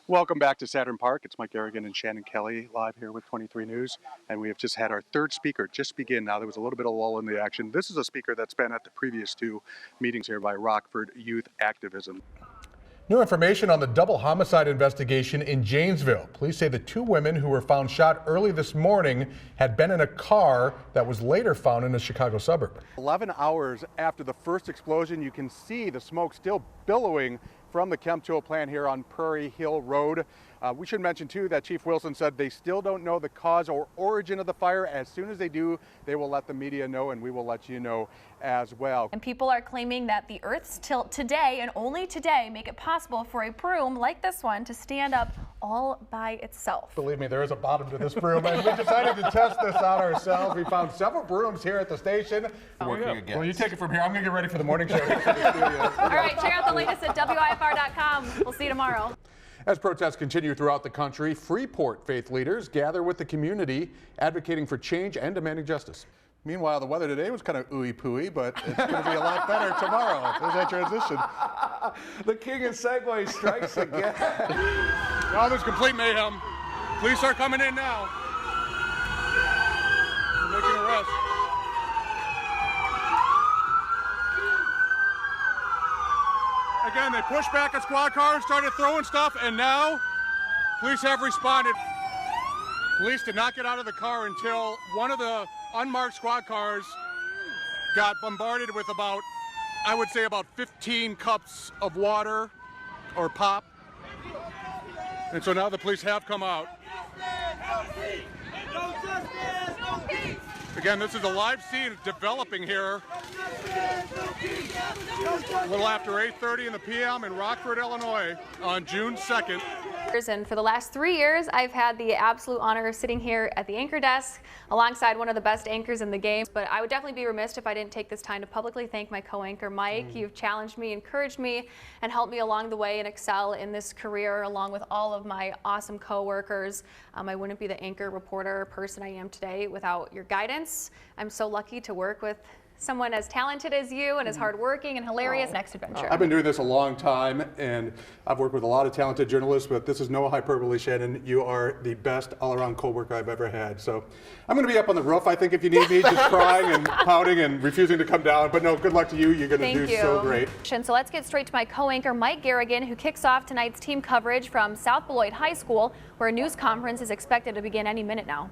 Welcome back to Saturn Park. It's Mike Garrigan and Shannon Kelly live here with 23 News. And we have just had our third speaker just begin. Now, there was a little bit of lull in the action. This is a speaker that's been at the previous two meetings here by Rockford Youth Activism. New information on the double homicide investigation in Janesville. Police say the two women who were found shot early this morning had been in a car that was later found in a Chicago suburb. 11 hours after the first explosion, you can see the smoke still billowing from the ChemTool plant here on Prairie Hill Road. We should mention too that Chief Wilson said they still don't know the cause or origin of the fire. As soon as they do, they will let the media know, and we will let you know as well. And people are claiming that the Earth's tilt today and only today make it possible for a broom like this one to stand up all by itself. Believe me, there is a bottom to this broom, and we decided to test this out ourselves. We found several brooms here at the station. Well, you take it from here. I'm going to get ready for the morning show. All right, check out the latest at WIFR.com. We'll see you tomorrow. As protests continue throughout the country, Freeport faith leaders gather with the community, advocating for change and demanding justice. Meanwhile, the weather today was kind of ooey-pooey, but it's going to be a lot better tomorrow. There's that transition. The king of Segway strikes again. Now there's complete mayhem. Police are coming in now. They're making arrests. Again, they pushed back a squad car and started throwing stuff, and now police have responded. Police did not get out of the car until one of the unmarked squad cars got bombarded with about, I would say, about 15 cups of water or pop. And so now the police have come out. Again, this is a live scene developing here a little after 8:30 in the p.m. in Rockford, Illinois on June 2nd. And for the last 3 years, I've had the absolute honor of sitting here at the anchor desk alongside one of the best anchors in the game. But I would definitely be remiss if I didn't take this time to publicly thank my co-anchor, Mike. You've challenged me, encouraged me, and helped me along the way and excel in this career, along with all of my awesome co-workers. I wouldn't be the anchor, reporter, person I am today without your guidance. I'm so lucky to work with someone as talented as you and as hardworking and hilarious. Next adventure. I've been doing this a long time, and I've worked with a lot of talented journalists, but this is no hyperbole, Shannon. You are the best all-around co-worker I've ever had. So I'm going to be up on the roof, I think, if you need me, just crying and pouting and refusing to come down. But no, good luck to you. You're going to do so great. So let's get straight to my co-anchor, Mike Garrigan, who kicks off tonight's team coverage from South Beloit High School, where a news conference is expected to begin any minute now.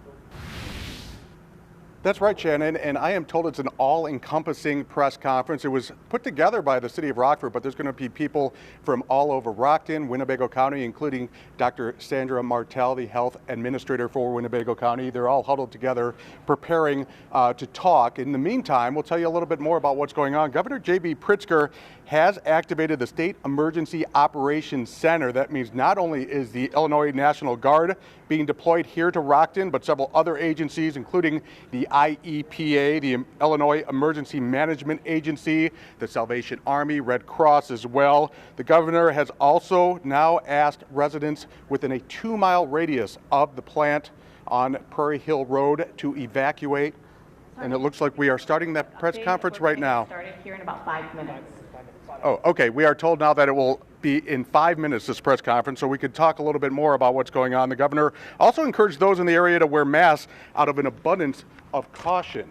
That's right, Shannon, and I am told it's an all-encompassing press conference. It was put together by the city of Rockford, but there's going to be people from all over Rockton, Winnebago County, including Dr. Sandra Martell, the health administrator for Winnebago County. They're all huddled together, preparing to talk. In the meantime, we'll tell you a little bit more about what's going on. Governor J.B. Pritzker has activated the State Emergency Operations Center. That means not only is the Illinois National Guard being deployed here to Rockton, but several other agencies, including the IEPA, the Illinois Emergency Management Agency, the Salvation Army, Red Cross as well. The governor has also now asked residents within a 2-mile radius of the plant on Prairie Hill Road to evacuate. And it looks like we are starting that press conference right now. Started here in about 5 minutes. Oh, okay. We are told now that it will be in 5 minutes, this press conference, so we could talk a little bit more about what's going on. The governor also encouraged those in the area to wear masks out of an abundance of caution.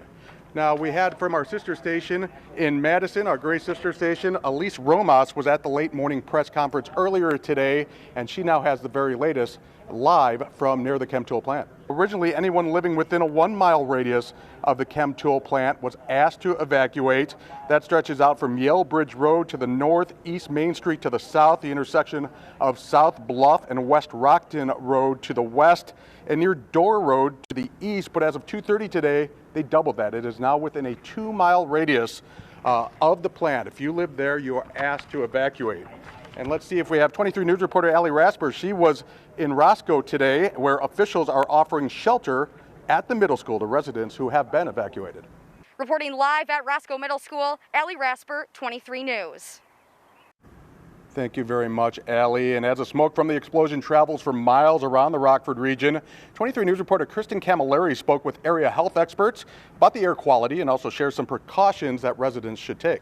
Now, we had from our sister station in Madison, our Gray sister station, Elise Romas was at the late morning press conference earlier today, and she now has the very latest live from near the ChemTool plant. Originally, anyone living within a 1-mile radius of the ChemTool plant was asked to evacuate. That stretches out from Yale Bridge Road to the north, East Main Street to the south, the intersection of South Bluff and West Rockton Road to the west, and near Door Road to the east. But as of 2:30 today, they doubled that. It is now within a 2-mile radius of the plant. If you live there, you are asked to evacuate. And let's see if we have 23 News reporter Allie Rasper. She was in Roscoe today, where officials are offering shelter at the middle school to residents who have been evacuated. Reporting live at Roscoe Middle School, Allie Rasper, 23 News. Thank you very much, Allie. And as the smoke from the explosion travels for miles around the Rockford region, 23 News reporter Kristen Camilleri spoke with area health experts about the air quality and also shared some precautions that residents should take.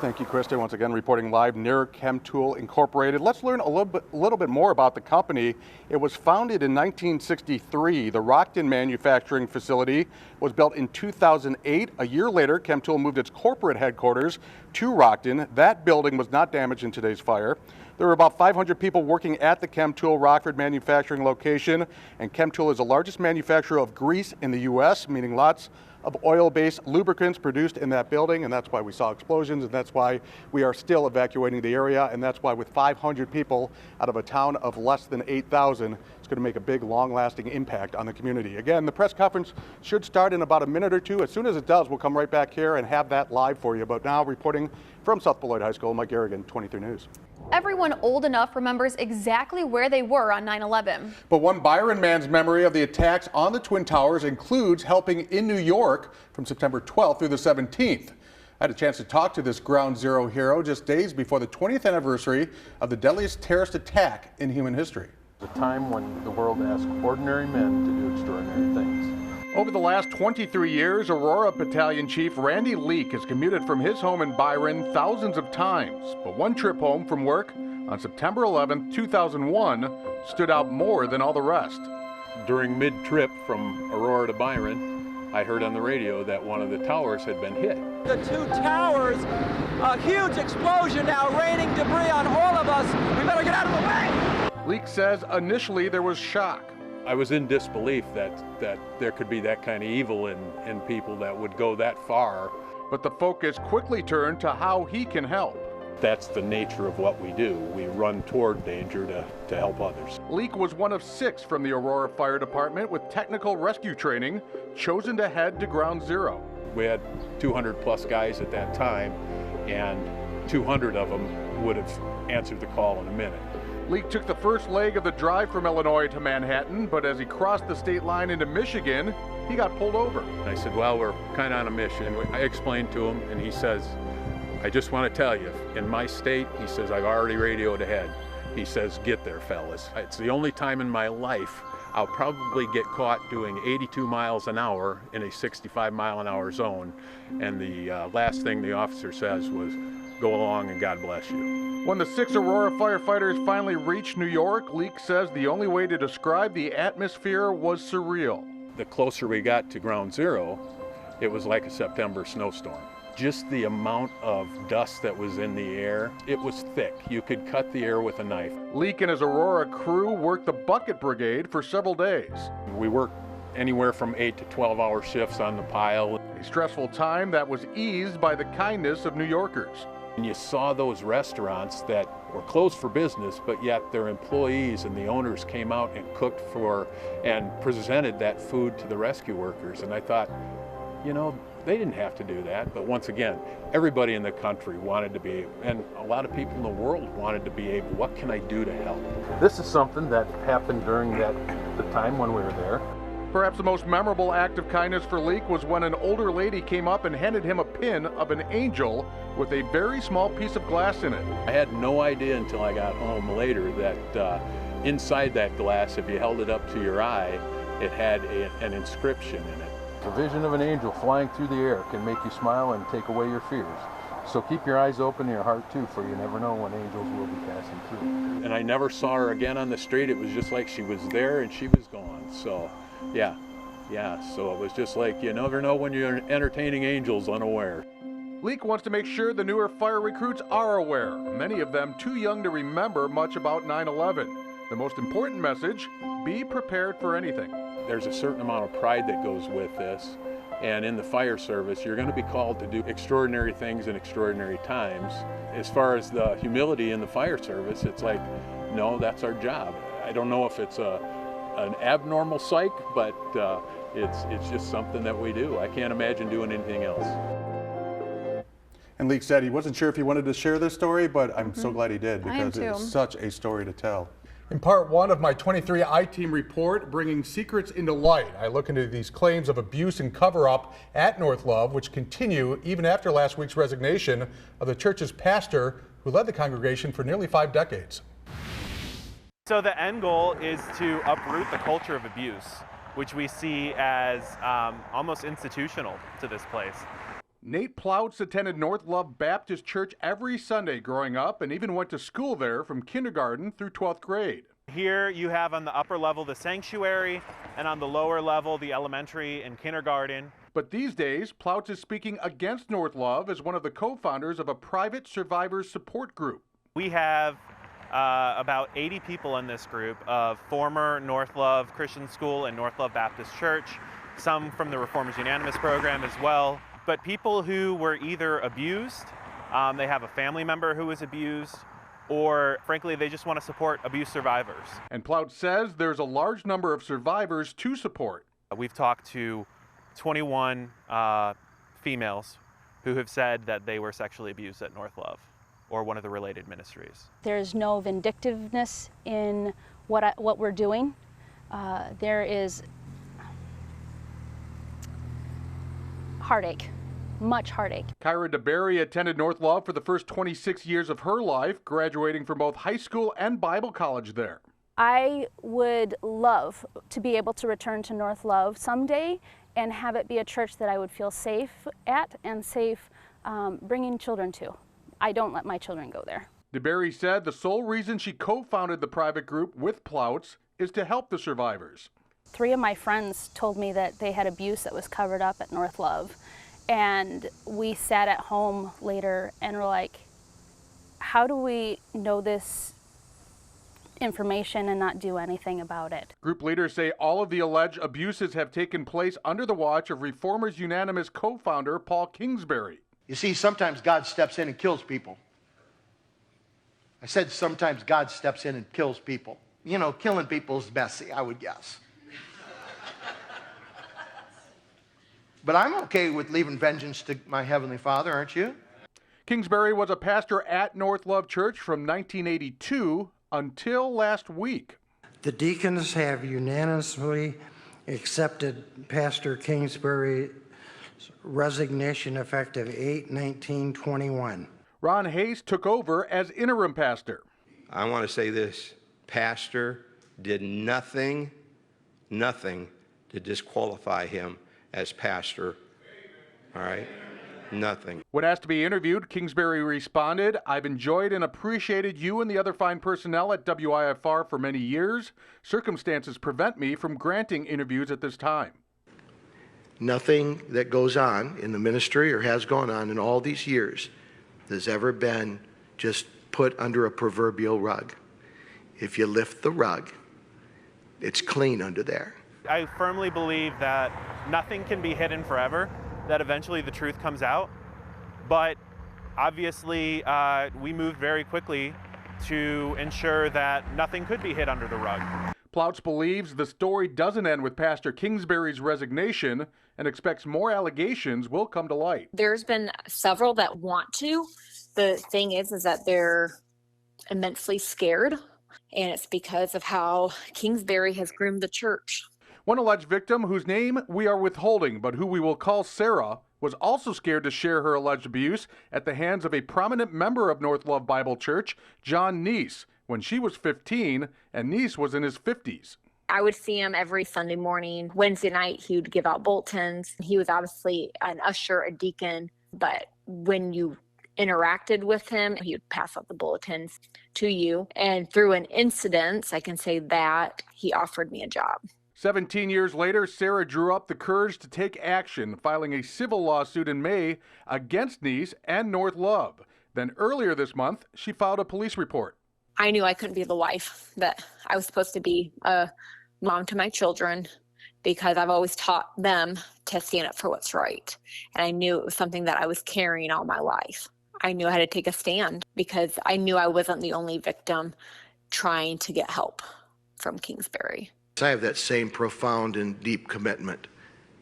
Thank you, Kristen. Once again, reporting live near ChemTool Incorporated. Let's learn a little bit more about the company. It was founded in 1963. The Rockford manufacturing facility was built in 2008. A year later, ChemTool moved its corporate headquarters to Rockford. That building was not damaged in today's fire. There were about 500 people working at the ChemTool Rockford manufacturing location, and ChemTool is the largest manufacturer of grease in the U.S., meaning lots of oil-based lubricants produced in that building, and that's why we saw explosions, and that's why we are still evacuating the area, and that's why with 500 people out of a town of less than 8,000, it's going to make a big, long-lasting impact on the community. Again, the press conference should start in about a minute or two. As soon as it does, we'll come right back here and have that live for you. But now, reporting from South Beloit High School, Mike Garrigan, 23 News. Everyone old enough remembers exactly where they were on 9/11. But one Byron man's memory of the attacks on the Twin Towers includes helping in New York from September 12th through the 17th. I had a chance to talk to this Ground Zero hero just days before the 20th anniversary of the deadliest terrorist attack in human history. A time when the world asked ordinary men to do extraordinary things. Over the last 23 years, Aurora Battalion Chief Randy Leake has commuted from his home in Byron thousands of times. But one trip home from work on September 11, 2001 stood out more than all the rest. During mid-trip from Aurora to Byron, I heard on the radio that one of the towers had been hit. The two towers, a huge explosion now raining debris on all of us. We better get out of the way! Leake says initially there was shock. I was in disbelief that there could be that kind of evil in people that would go that far. But the focus quickly turned to how he can help. That's the nature of what we do. We run toward danger to help others. Leake was one of 6 from the Aurora Fire Department with technical rescue training, chosen to head to Ground Zero. We had 200 plus guys at that time, and 200 of them would have answered the call in a minute. Leake took the first leg of the drive from Illinois to Manhattan, but as he crossed the state line into Michigan, he got pulled over. I said, well, we're kind of on a mission. I explained to him, and he says, I just want to tell you, in my state, he says, I've already radioed ahead. He says, get there, fellas. It's the only time in my life I'll probably get caught doing 82 miles an hour in a 65 mile an hour zone. And the last thing the officer says was, go along and God bless you. When the 6 Aurora firefighters finally reached New York, Leake says the only way to describe the atmosphere was surreal. The closer we got to Ground Zero, it was like a September snowstorm. Just the amount of dust that was in the air, it was thick. You could cut the air with a knife. Leake and his Aurora crew worked the bucket brigade for several days. We worked anywhere from 8 to 12-hour shifts on the pile. A stressful time that was eased by the kindness of New Yorkers. And you saw those restaurants that were closed for business, but yet their employees and the owners came out and cooked for and presented that food to the rescue workers. And I thought, you know, they didn't have to do that. But once again, everybody in the country wanted to be, and a lot of people in the world wanted to be able, what can I do to help? This is something that happened during the time when we were there. Perhaps the most memorable act of kindness for Leake was when an older lady came up and handed him a pin of an angel with a very small piece of glass in it. I had no idea until I got home later that inside that glass, if you held it up to your eye, it had an inscription in it. The vision of an angel flying through the air can make you smile and take away your fears. So keep your eyes open and your heart too, for you never know when angels will be passing through. And I never saw her again on the street. It was just like she was there and she was gone. So yeah, so it was just like you never know when you're entertaining angels unaware. Leake wants to make sure the newer fire recruits are aware, many of them too young to remember much about 9/11. The most important message, be prepared for anything. There's a certain amount of pride that goes with this, and in the fire service, you're going to be called to do extraordinary things in extraordinary times. As far as the humility in the fire service, it's like, no, that's our job. I don't know if it's an abnormal psych, but it's just something that we do. I can't imagine doing anything else. And Leake said he wasn't sure if he wanted to share this story, but I'm so glad he did because it's such a story to tell. In part 1 of my 23 I-Team report, Bringing Secrets into Light, I look into these claims of abuse and cover-up at North Love, which continue even after last week's resignation of the church's pastor who led the congregation for nearly 5 decades. So the end goal is to uproot the culture of abuse, which we see as almost institutional to this place. Nate Ploutz attended North Love Baptist Church every Sunday growing up and even went to school there from kindergarten through 12th grade. Here you have on the upper level the sanctuary, and on the lower level the elementary and kindergarten. But these days, Ploutz is speaking against North Love as one of the co-founders of a private survivors support group. We have about 80 people in this group of former North Love Christian School and North Love Baptist Church, some from the Reformers Unanimous program as well, but people who were either abused, they have a family member who was abused, or frankly, they just want to support abuse survivors. And Ploutz says there's a large number of survivors to support. We've talked to 21 females who have said that they were sexually abused at North Love or one of the related ministries. There's no vindictiveness in what we're doing. There is heartache. Much heartache. Kyra DeBerry attended North Love for the first 26 years of her life, graduating from both high school and Bible college there. I would love to be able to return to North Love someday and have it be a church that I would feel safe at and safe bringing children to. I don't let my children go there. DeBerry said the sole reason she co-founded the private group with Ploutz is to help the survivors. 3 of my friends told me that they had abuse that was covered up at North Love. And we sat at home later and were like, how do we know this information and not do anything about it? Group leaders say all of the alleged abuses have taken place under the watch of Reformers Unanimous co-founder Paul Kingsbury. You see, sometimes God steps in and kills people. I said sometimes God steps in and kills people. You know, killing people is messy, I would guess. But I'm okay with leaving vengeance to my Heavenly Father, aren't you? Kingsbury was a pastor at North Love Church from 1982 until last week. The deacons have unanimously accepted Pastor Kingsbury's resignation effective 8/19/21. Ron Hayes took over as interim pastor. I want to say this, Pastor did nothing to disqualify him as pastor, all right? Nothing. When asked to be interviewed, Kingsbury responded, "I've enjoyed and appreciated you and the other fine personnel at WIFR for many years. Circumstances prevent me from granting interviews at this time." Nothing that goes on in the ministry or has gone on in all these years has ever been just put under a proverbial rug. If you lift the rug, it's clean under there. I firmly believe that nothing can be hidden forever, that eventually the truth comes out. But obviously, we moved very quickly to ensure that nothing could be hid under the rug. Ploutz believes the story doesn't end with Pastor Kingsbury's resignation and expects more allegations will come to light. There's been several that want to. The thing is that they're immensely scared, and it's because of how Kingsbury has groomed the church. One alleged victim, whose name we are withholding, but who we will call Sarah, was also scared to share her alleged abuse at the hands of a prominent member of North Love Bible Church, John Neese, when she was 15 and Neese was in his 50s. I would see him every Sunday morning. Wednesday night, he would give out bulletins. He was obviously an usher, a deacon, but when you interacted with him, he would pass out the bulletins to you. And through an incident, I can say that he offered me a job. 17 years later, Sarah drew up the courage to take action, filing a civil lawsuit in May against Neese and North Love. Then earlier this month, she filed a police report. I knew I couldn't be the wife that I was supposed to be, a mom to my children, because I've always taught them to stand up for what's right. And I knew it was something that I was carrying all my life. I knew I had to take a stand because I knew I wasn't the only victim trying to get help from Kingsbury. I have that same profound and deep commitment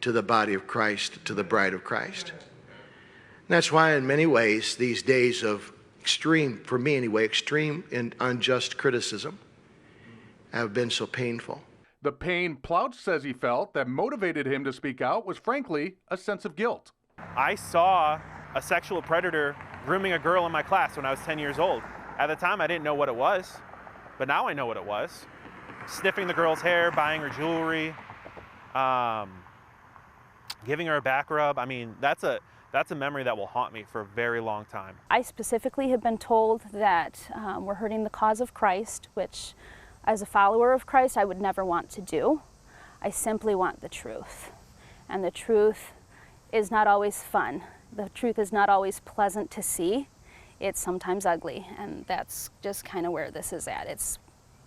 to the body of Christ, to the bride of Christ. And that's why in many ways these days of extreme, for me anyway, extreme and unjust criticism have been so painful. The pain Ploutz says he felt that motivated him to speak out was frankly a sense of guilt. I saw a sexual predator grooming a girl in my class when I was 10 years old. At the time, I didn't know what it was, but now I know what it was. Sniffing the girl's hair, buying her jewelry, giving her a back rub. I mean, that's that's a memory that will haunt me for a very long time. I specifically have been told that we're hurting the cause of Christ, which as a follower of Christ I would never want to do. I simply want the truth. And the truth is not always fun. The truth is not always pleasant to see. It's sometimes ugly, and that's just kind of where this is at. It's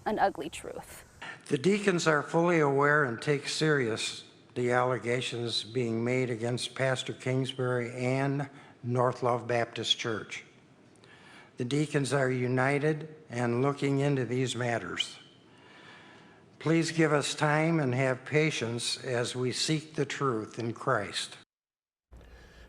an ugly truth. The deacons are fully aware and take serious the allegations being made against Pastor Kingsbury and North Love Baptist Church. The deacons are united and looking into these matters. Please give us time and have patience as we seek the truth in Christ.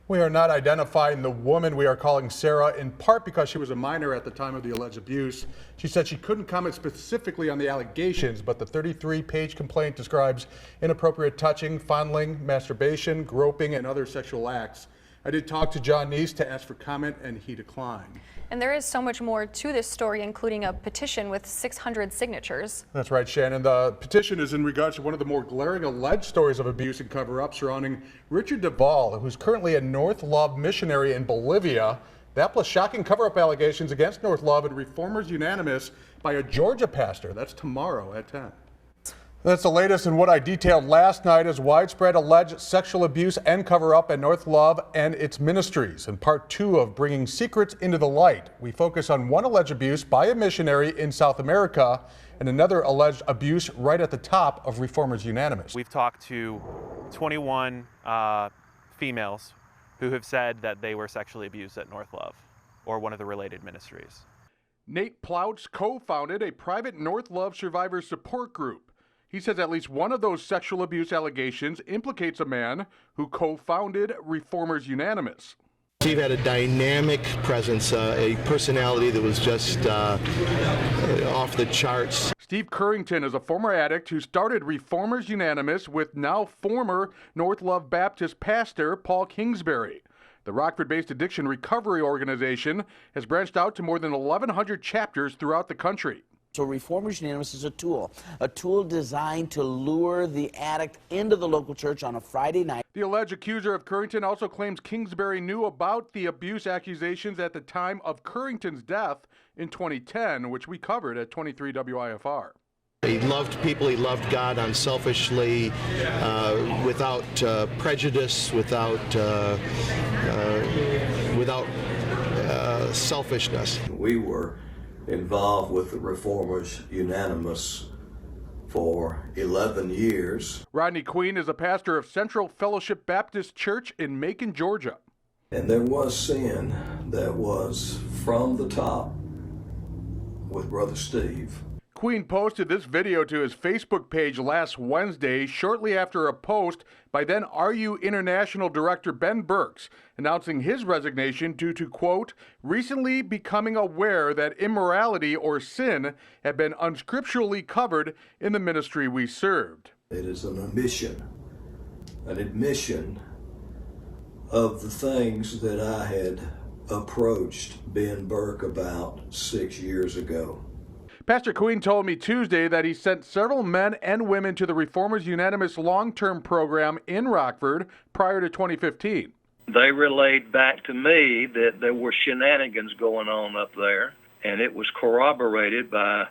We are not identifying the woman we are calling Sarah, in part because she was a minor at the time of the alleged abuse. She said she couldn't comment specifically on the allegations, but the 33-page complaint describes inappropriate touching, fondling, masturbation, groping, and other sexual acts. I did talk to John Neese to ask for comment, and he declined. And there is so much more to this story, including a petition with 600 signatures. That's right, Shannon. The petition is in regards to one of the more glaring alleged stories of abuse and cover-up surrounding Richard Duvall, who's currently a North Love missionary in Bolivia. That plus shocking cover-up allegations against North Love and reformers unanimous by a Georgia pastor. That's tomorrow at 10. That's the latest in what I detailed last night as widespread alleged sexual abuse and cover-up at North Love and its ministries. In part 2 of Bringing Secrets into the Light, we focus on one alleged abuse by a missionary in South America and another alleged abuse right at the top of Reformers Unanimous. We've talked to 21 females who have said that they were sexually abused at North Love or one of the related ministries. Nate Plouts co-founded a private North Love survivor support group. He says at least one of those sexual abuse allegations implicates a man who co-founded Reformers Unanimous. Steve had a dynamic presence, a personality that was just off the charts. Steve Currington is a former addict who started Reformers Unanimous with now former North Love Baptist pastor Paul Kingsbury. The Rockford-based addiction recovery organization has branched out to more than 1,100 chapters throughout the country. So Reformers Unanimous is a tool designed to lure the addict into the local church on a Friday night. The alleged accuser of Currington also claims Kingsbury knew about the abuse accusations at the time of Currington's death in 2010, which we covered at 23 WIFR. He loved people, he loved God unselfishly, without prejudice, without selfishness. We were involved with the Reformers Unanimous for 11 years. Rodney Queen is a pastor of Central Fellowship Baptist Church in Macon, Georgia. And there was sin that was from the top with Brother Steve. Queen posted this video to his Facebook page last Wednesday, shortly after a post by then RU International Director Ben Burks, announcing his resignation due to, quote, recently becoming aware that immorality or sin had been unscripturally covered in the ministry we served. It is an admission of the things that I had approached Ben Burke about 6 years ago. Pastor Queen told me Tuesday that he sent several men and women to the Reformers Unanimous long-term program in Rockford prior to 2015. They relayed back to me that there were shenanigans going on up there, and it was corroborated by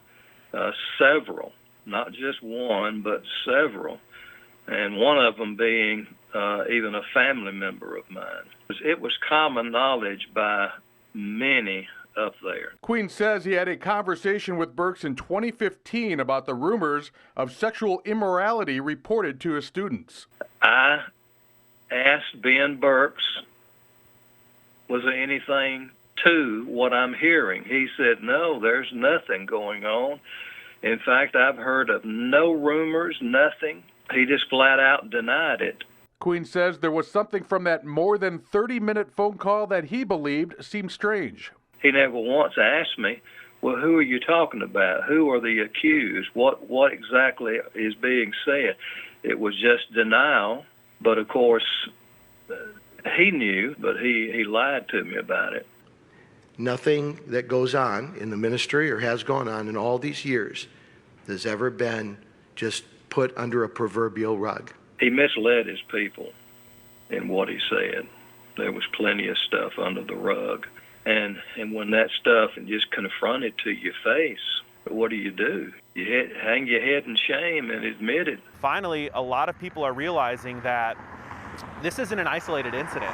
several, not just one, but several, and one of them being even a family member of mine. It was common knowledge by many up there. Queen says he had a conversation with Burks in 2015 about the rumors of sexual immorality reported to his students. I asked Ben Burks, was there anything to what I'm hearing? He said, no, there's nothing going on. In fact, I've heard of no rumors, nothing. He just flat out denied it. Queen says there was something from that more than 30-minute phone call that he believed seemed strange. He never once asked me, well, who are you talking about? Who are the accused? What exactly is being said? It was just denial, but of course, he knew, but he lied to me about it. Nothing that goes on in the ministry or has gone on in all these years has ever been just put under a proverbial rug. He misled his people in what he said. there was plenty of stuff under the rug. And when that stuff is just confronted to your face, what do? You hang your head in shame and admit it. Finally, a lot of people are realizing that this isn't an isolated incident.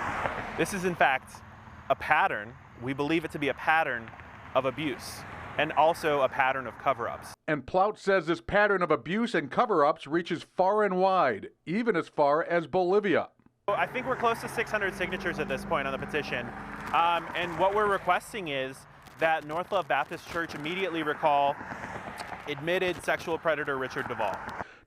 This is, in fact, a pattern. We believe it to be a pattern of abuse and also a pattern of cover-ups. And Plout says this pattern of abuse and cover-ups reaches far and wide, even as far as Bolivia. I think we're close to 600 signatures at this point on the petition. And what we're requesting is that North Love Baptist Church immediately recall admitted sexual predator Richard Duvall.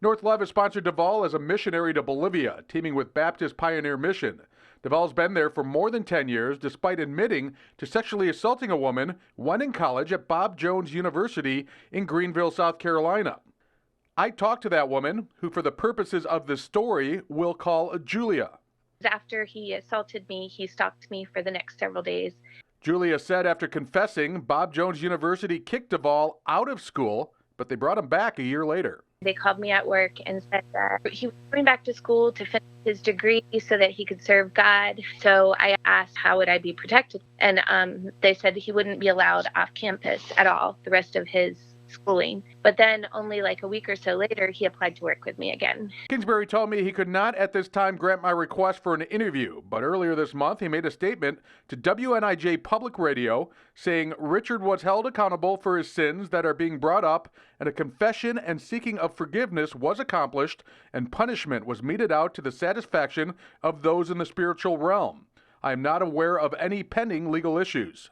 North Love has sponsored Duvall as a missionary to Bolivia, teaming with Baptist Pioneer Mission. Duvall's been there for more than 10 years, despite admitting to sexually assaulting a woman when in college at Bob Jones University in Greenville, South Carolina. I talked to that woman, who for the purposes of this story, we'll call Julia. After he assaulted me, he stalked me for the next several days. Julia said after confessing, Bob Jones University kicked Duvall out of school, but they brought him back a year later. They called me at work and said that he was going back to school to finish his degree so that he could serve God. So I asked how would I be protected, and they said he wouldn't be allowed off campus at all the rest of his schooling. But then only like a week or so later, he applied to work with me again. Kingsbury told me he could not at this time grant my request for an interview, but earlier this month he made a statement to WNIJ Public Radio saying Richard was held accountable for his sins that are being brought up, and a confession and seeking of forgiveness was accomplished, and punishment was meted out to the satisfaction of those in the spiritual realm. I am not aware of any pending legal issues.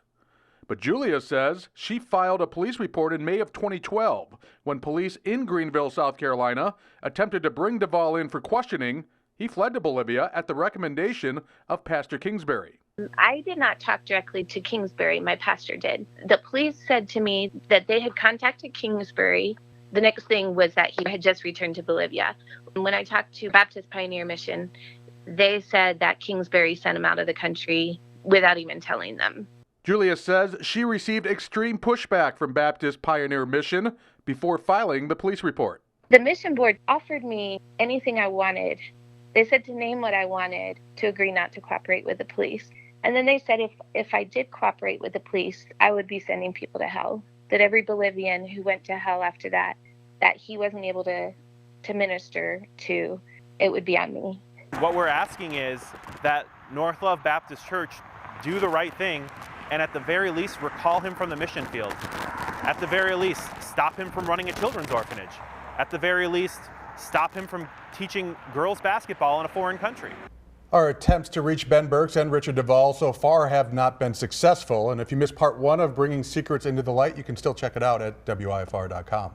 But Julia says she filed a police report in May of 2012 when police in Greenville, South Carolina, attempted to bring Duvall in for questioning. He fled to Bolivia at the recommendation of Pastor Kingsbury. I did not talk directly to Kingsbury. My pastor did. The police said to me that they had contacted Kingsbury. The next thing was that he had just returned to Bolivia. When I talked to Baptist Pioneer Mission, they said that Kingsbury sent him out of the country without even telling them. Julia says she received extreme pushback from Baptist Pioneer Mission before filing the police report. The mission board offered me anything I wanted. They said to name what I wanted, to agree not to cooperate with the police. And then they said if I did cooperate with the police, I would be sending people to hell. That every Bolivian who went to hell after that he wasn't able to minister to, it would be on me. What we're asking is that North Love Baptist Church do the right thing and at the very least recall him from the mission field. At the very least, stop him from running a children's orphanage. At the very least, stop him from teaching girls basketball in a foreign country. Our attempts to reach Ben Burks and Richard Duvall so far have not been successful, and if you missed part one of Bringing Secrets into the Light, you can still check it out at WIFR.com.